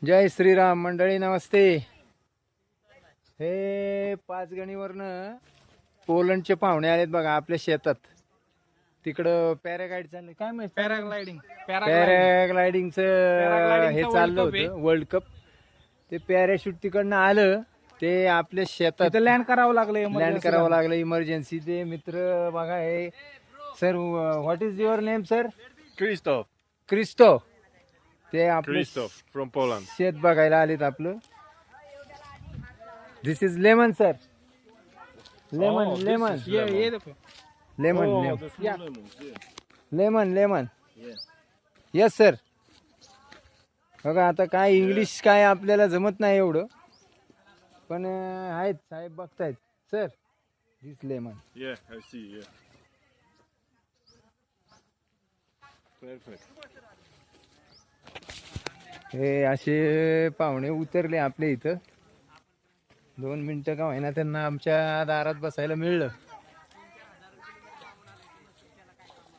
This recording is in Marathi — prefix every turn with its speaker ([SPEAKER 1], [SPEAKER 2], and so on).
[SPEAKER 1] जय श्रीराम मंडळी, नमस्ते. हे पाचगणीवरनं पोलंडचे पाहुणे आलेत बघा आपल्या शेतात. तिकडं पॅरागाईड चाललंय, काय माहिती पॅराग्लायडिंगचं हे चाललं होतं, वर्ल्ड कप. ते पॅराशूट तिकडनं आलं, ते आपल्या शेतात
[SPEAKER 2] लँड करावं लागलं
[SPEAKER 1] इमर्जन्सी. ते मित्र बघा, हे sir, what is your name sir? Christo. ते आपले
[SPEAKER 3] from Poland.
[SPEAKER 1] शेत बघायला आलेत आपलं. This is lemon sir. Lemon lemon
[SPEAKER 2] ये देखो
[SPEAKER 1] lemon
[SPEAKER 3] Oh,
[SPEAKER 1] lemon
[SPEAKER 3] the full lemons, yeah.
[SPEAKER 1] Lemon lemon.
[SPEAKER 3] Yeah.
[SPEAKER 1] Yes sir. बघा आता काय इंग्लिश काय आपल्याला जमत नाही एवढं, पण आहेत साहेब बघतायत. Sir, this lemon.
[SPEAKER 3] Yeah, I see, yeah. Perfect.
[SPEAKER 1] हे असे पाहुणे उतरले आपल्या इथं. 2 मिनिटं का होईना त्यांना आमच्या दारात बसायला मिळलं.